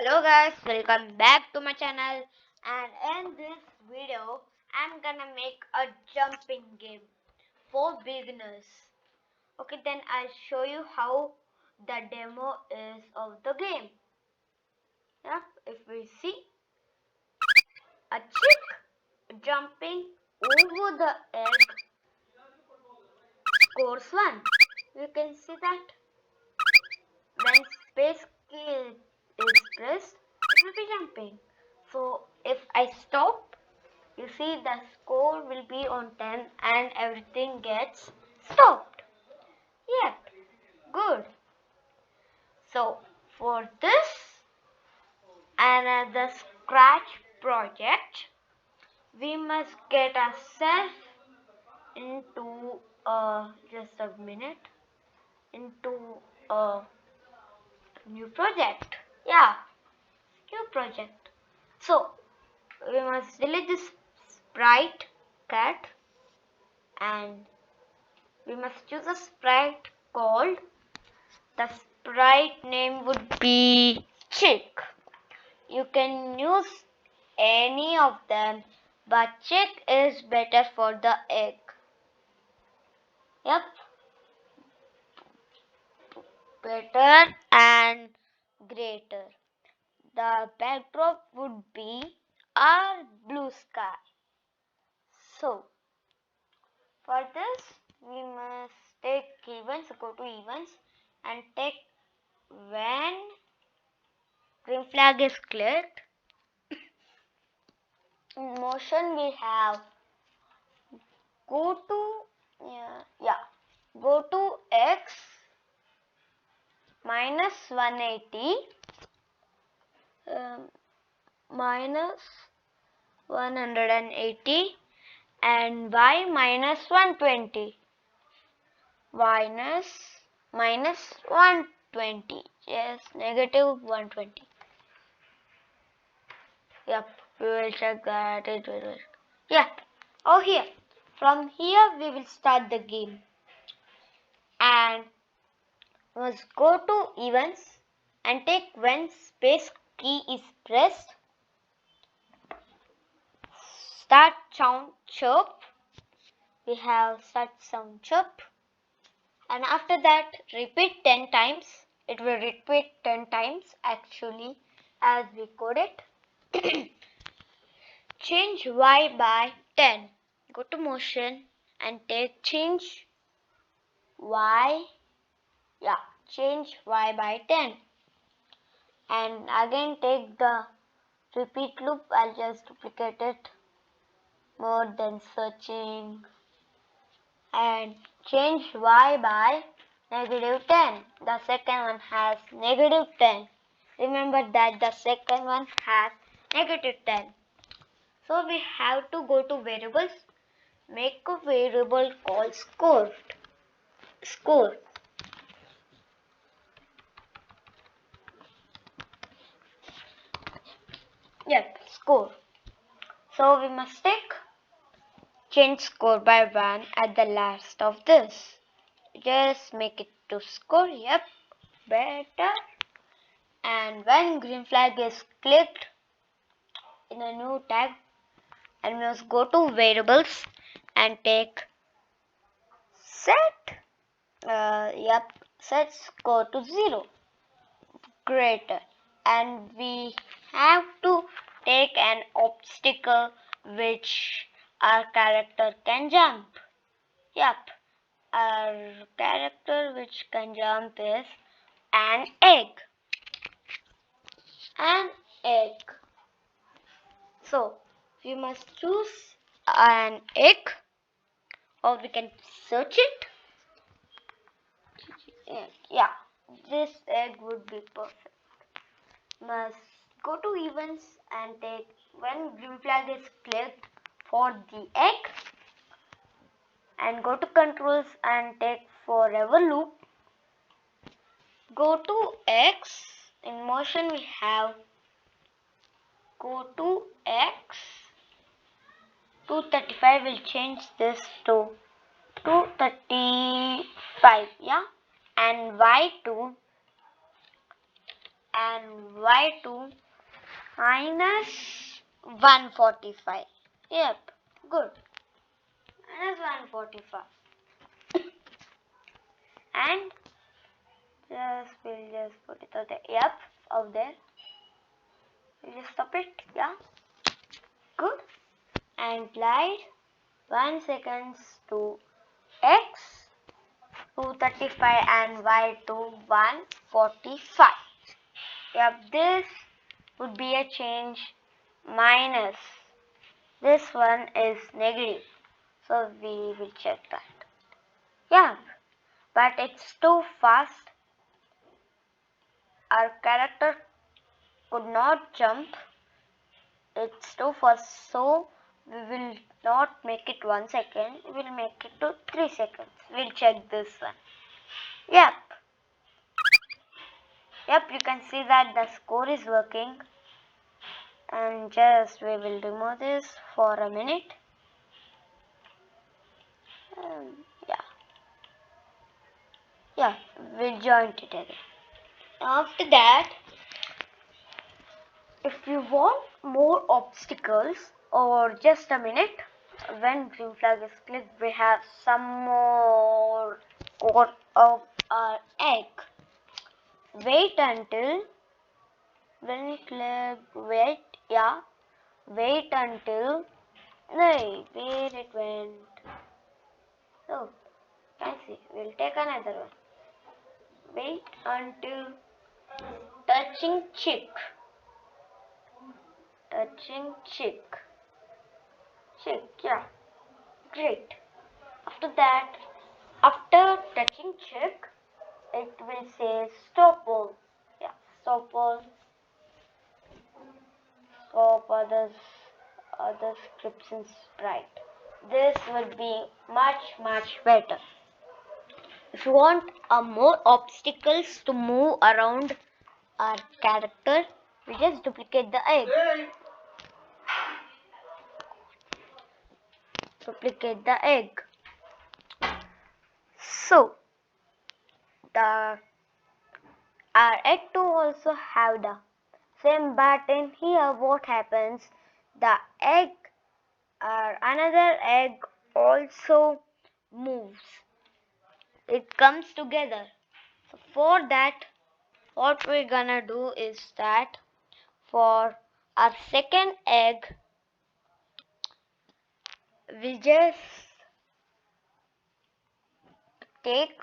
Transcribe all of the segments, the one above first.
Hello guys, welcome back to my channel, and in this video I'm gonna make a jumping game for beginners. Okay, then I'll show you how the demo is of the game. Yep, if we see a chick jumping over the egg scores 1. You can see that when space key is pressed, it will be jumping. So if I stop, you see the score will be on 10 and everything gets stopped. Yep, good. So for this another scratch project, we must get ourselves into just a minute into a new project. Yeah, new project. So we must delete this sprite cat and we must choose a sprite called, the sprite name would be chick. You can use any of them, but chick is better for the egg. Yep, better and greater. The backdrop would be our blue sky. So for this we must take events, go to events and take when green flag is clicked. In motion we have go to go to x minus 180 minus 180 and y minus 120 minus 120, yes, negative 120. Yep, we will check that it will work. Yep, oh here, from here we will start the game and must go to events and take when space key is pressed. Start sound chirp. We have start sound chirp. And after that repeat 10 times. It will repeat 10 times actually as we code it. Change Y by 10. Go to motion and take change Y. Yeah, change Y by 10. And again take the repeat loop. I'll just duplicate it more than searching and change Y by negative 10. The second one has negative 10. Remember that the second one has negative 10. So we have to go to variables, make a variable called score. Score. Yep, score. So we must take change score by 1 at the last of this. Just make it to score. Yep, better. And when green flag is clicked in a new tag, and we must go to variables and take set set score to 0 greater, and we have to take an obstacle which our character can jump. Yep, our character which can jump is an egg. An egg. So we must choose an egg, or we can search it. Yeah, this egg would be perfect. Must go to events and take when green flag is clicked for the egg, and go to controls and take forever loop. Go to X. In motion we have go to X. 235 will change this to 235, yeah, and Y2 and y2 minus 145. Yep, good. Minus 145. And we'll just put it out there. Yep, out there. We'll just stop it. Yeah, good. And applied 1 seconds to x 235 and y to 145. Yep, this would be a change minus. This one is negative. So we will check that. Yeah, but it's too fast. Our character could not jump. It's too fast, so we will not make it 1 second. We will make it to 3 seconds. We'll check this one. Yep. Yep, you can see that the score is working. And just we will remove this for a minute. Yeah, we'll join it again. After that, if you want more obstacles or just a minute, when green flag is clicked, we have some more core of our egg. Wait until when click, wait until, no, where it went. So, can see, we'll take another one. Wait until touching cheek. Touching cheek. Cheek, yeah. Great. After that, after touching cheek, it will say stop all. Yeah, stop all. Stop other scripts in Sprite. This would be much better. If you want more obstacles to move around our character, we just duplicate the egg. Duplicate the egg. So our egg 2 also have the same, but in here what happens, the egg or another egg also moves. It comes together. So for that, what we're gonna do is that for our second egg, we just take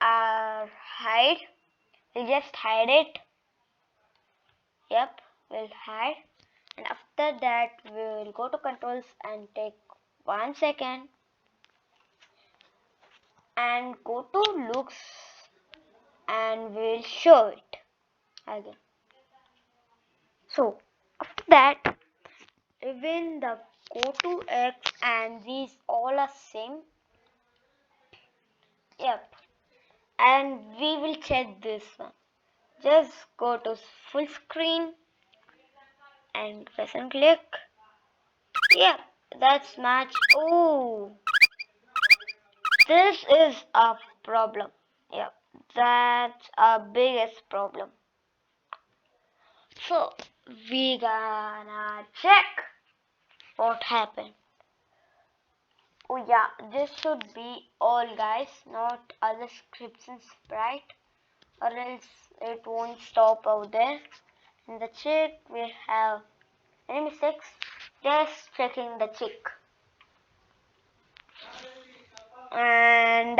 our hide. We just hide it. Yep, we'll hide. And after that, we will go to controls and take 1 second and go to looks and we'll show it again. So after that, even the go to X and these all are same. Yep, and we will check this one. Just go to full screen and press and click. Yep, that's match. Oh, this is a problem. Yep, that's our biggest problem. So we gonna check what happened. Oh yeah, this should be all guys, not other scripts in Sprite, or else it won't stop out there. In the check we have any mistakes, just checking the check. And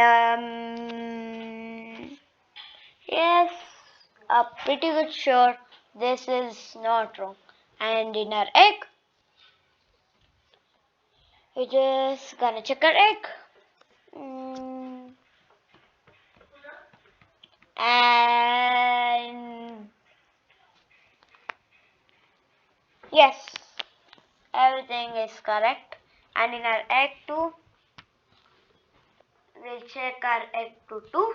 yes, pretty good sure this is not wrong. And in our egg, we're just gonna check our egg. And yes, everything is correct. And in our egg 2, we'll check our egg 2 too.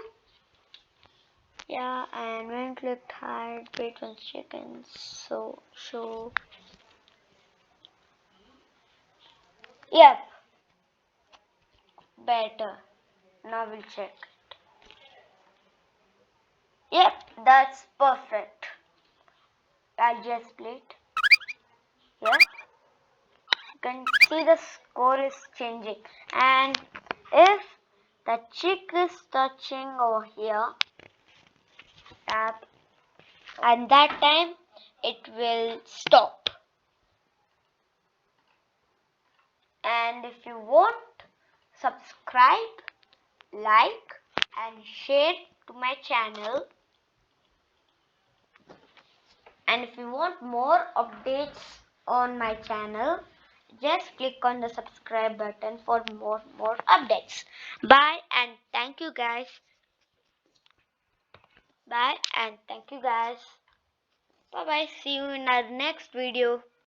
Yeah, and when clicked hard, wait 1 second. So show. Yep, better. Now we'll check. Yep, that's perfect. I'll just play it here. You can see the score is changing, and if the chick is touching over here, tap, and that time it will stop. And if you want, subscribe, like and share to my channel. And if you want more updates on my channel, just click on the subscribe button for more updates. Bye and thank you guys. Bye and thank you guys. Bye bye. See you in our next video.